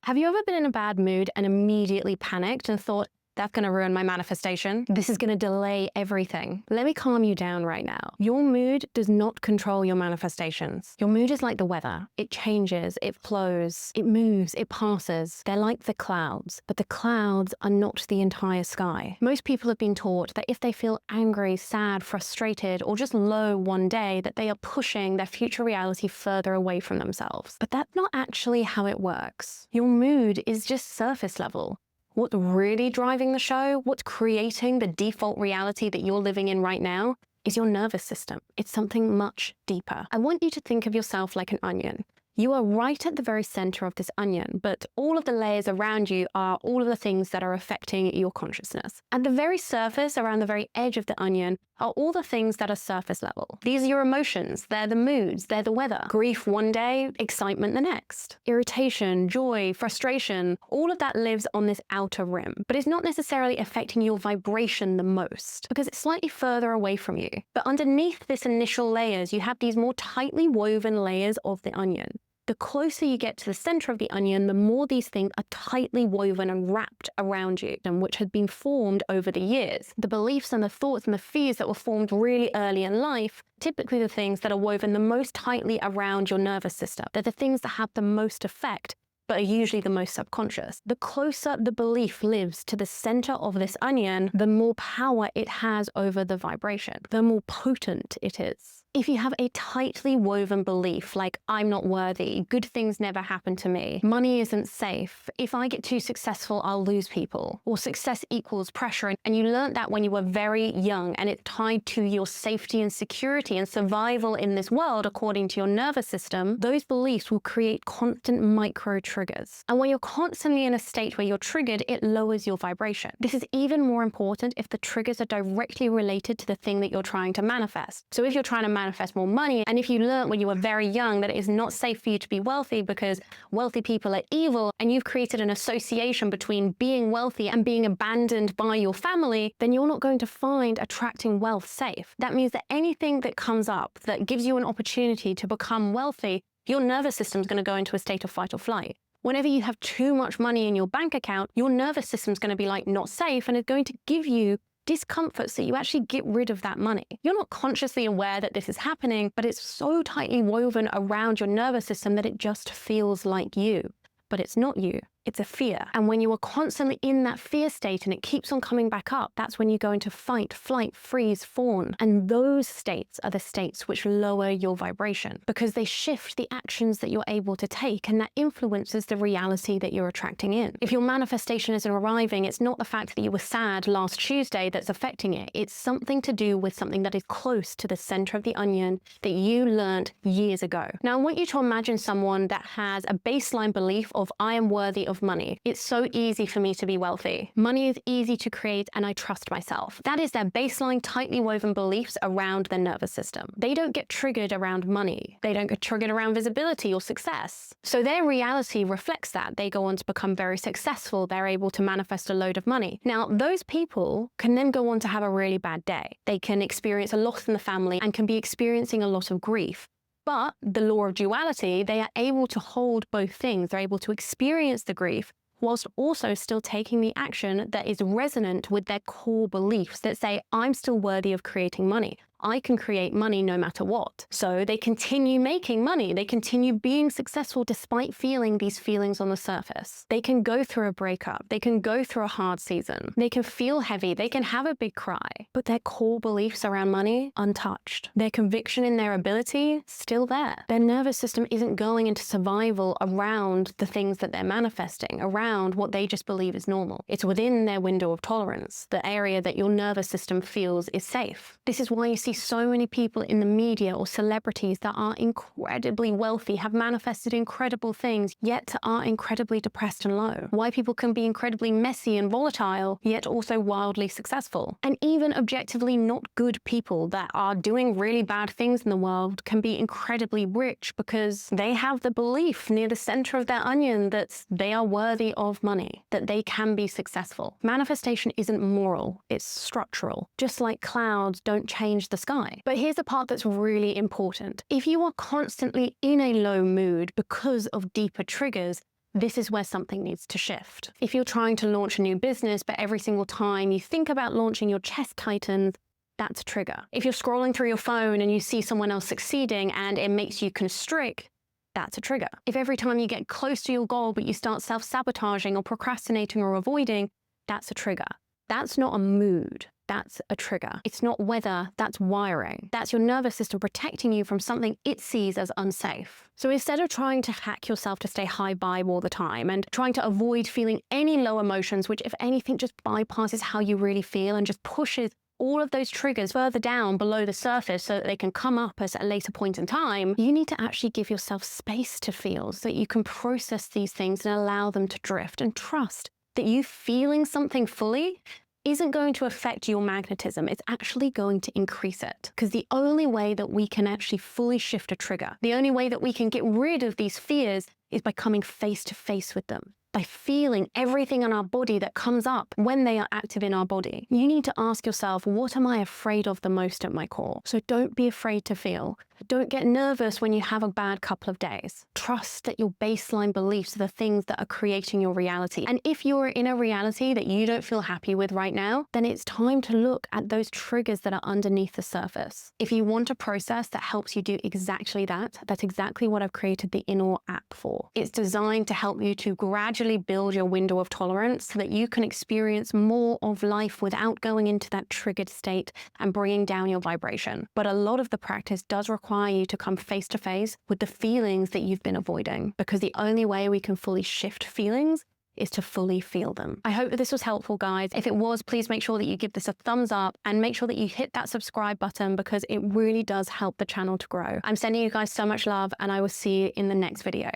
Have you ever been in a bad mood and immediately panicked and thought, that's going to ruin my manifestation? This is going to delay everything. Let me calm you down right now. Your mood does not control your manifestations. Your mood is like the weather. It changes, it flows, it moves, it passes. They're like the clouds, but the clouds are not the entire sky. Most people have been taught that if they feel angry, sad, frustrated, or just low one day, that they are pushing their future reality further away from themselves. But that's not actually how it works. Your mood is just surface level. What's really driving the show, what's creating the default reality that you're living in right now, is your nervous system. It's something much deeper. I want you to think of yourself like an onion. You are right at the very center of this onion, but all of the layers around you are all of the things that are affecting your consciousness. At the very surface, around the very edge of the onion, are all the things that are surface level. These are your emotions, they're the moods, they're the weather. Grief one day, excitement the next. Irritation, joy, frustration, all of that lives on this outer rim, but it's not necessarily affecting your vibration the most, because it's slightly further away from you. But underneath this initial layers, you have these more tightly woven layers of the onion. The closer you get to the center of the onion, the more these things are tightly woven and wrapped around you, and which had been formed over the years. The beliefs and the thoughts and the fears that were formed really early in life, typically the things that are woven the most tightly around your nervous system. They're the things that have the most effect, but are usually the most subconscious. The closer the belief lives to the center of this onion, the more power it has over the vibration, the more potent it is. If you have a tightly woven belief like, I'm not worthy, good things never happen to me, money isn't safe, if I get too successful, I'll lose people, or success equals pressure, and you learned that when you were very young, and it's tied to your safety and security and survival in this world according to your nervous system, those beliefs will create constant micro triggers. And when you're constantly in a state where you're triggered, it lowers your vibration. This is even more important if the triggers are directly related to the thing that you're trying to manifest. So if you're trying to manifest more money, and if you learned when you were very young that it is not safe for you to be wealthy because wealthy people are evil, and you've created an association between being wealthy and being abandoned by your family, then you're not going to find attracting wealth safe. That means that anything that comes up that gives you an opportunity to become wealthy, your nervous system is going to go into a state of fight or flight. Whenever you have too much money in your bank account, your nervous system is going to be like not safe, and it's going to give you discomfort so you actually get rid of that money. You're not consciously aware that this is happening, but it's so tightly woven around your nervous system that it just feels like you. But it's not you. It's a fear. And when you are constantly in that fear state and it keeps on coming back up, that's when you go into fight, flight, freeze, fawn. And those states are the states which lower your vibration because they shift the actions that you're able to take, and that influences the reality that you're attracting in. If your manifestation isn't arriving, it's not the fact that you were sad last Tuesday that's affecting it. It's something to do with something that is close to the center of the onion that you learned years ago. Now, I want you to imagine someone that has a baseline belief of, I am worthy of money. It's so easy for me to be wealthy. Money is easy to create and I trust myself. That is their baseline tightly woven beliefs around their nervous system. They don't get triggered around money. They don't get triggered around visibility or success. So their reality reflects that. They go on to become very successful. They're able to manifest a load of money. Now, those people can then go on to have a really bad day. They can experience a loss in the family and can be experiencing a lot of grief. But the law of duality, they are able to hold both things. They're able to experience the grief whilst also still taking the action that is resonant with their core beliefs that say, I'm still worthy of creating money. I can create money no matter what. So they continue making money. They continue being successful despite feeling these feelings on the surface. They can go through a breakup. They can go through a hard season. They can feel heavy. They can have a big cry. But their core beliefs around money, untouched. Their conviction in their ability, still there. Their nervous system isn't going into survival around the things that they're manifesting, around what they just believe is normal. It's within their window of tolerance, the area that your nervous system feels is safe. This is why you see so many people in the media or celebrities that are incredibly wealthy, have manifested incredible things, yet are incredibly depressed and low. Why people can be incredibly messy and volatile, yet also wildly successful. And even objectively not good people that are doing really bad things in the world can be incredibly rich because they have the belief near the center of their onion that they are worthy of money, that they can be successful. Manifestation isn't moral, it's structural. Just like clouds don't change the sky. But here's the part that's really important. If you are constantly in a low mood because of deeper triggers, this is where something needs to shift. If you're trying to launch a new business, but every single time you think about launching, your chest tightens, that's a trigger. If you're scrolling through your phone and you see someone else succeeding and it makes you constrict, that's a trigger. If every time you get close to your goal, but you start self-sabotaging or procrastinating or avoiding, that's a trigger. That's not a mood. That's a trigger. It's not weather, that's wiring. That's your nervous system protecting you from something it sees as unsafe. So instead of trying to hack yourself to stay high vibe all the time and trying to avoid feeling any low emotions, which if anything just bypasses how you really feel and just pushes all of those triggers further down below the surface so that they can come up at a later point in time, you need to actually give yourself space to feel so that you can process these things and allow them to drift, and trust that you feeling something fully isn't going to affect your magnetism. It's actually going to increase it. Because the only way that we can actually fully shift a trigger, the only way that we can get rid of these fears is by coming face to face with them, by feeling everything in our body that comes up when they are active in our body. You need to ask yourself, what am I afraid of the most at my core? So don't be afraid to feel. Don't get nervous when you have a bad couple of days. Trust that your baseline beliefs are the things that are creating your reality. And if you're in a reality that you don't feel happy with right now, then it's time to look at those triggers that are underneath the surface. If you want a process that helps you do exactly that, that's exactly what I've created the Inor app for. It's designed to help you to gradually build your window of tolerance so that you can experience more of life without going into that triggered state and bringing down your vibration. But a lot of the practice does require you to come face to face with the feelings that you've been avoiding, because the only way we can fully shift feelings is to fully feel them. I hope that this was helpful, guys. If it was, please make sure that you give this a thumbs up and make sure that you hit that subscribe button, because it really does help the channel to grow. I'm sending you guys so much love, and I will see you in the next video.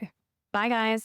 Bye, guys.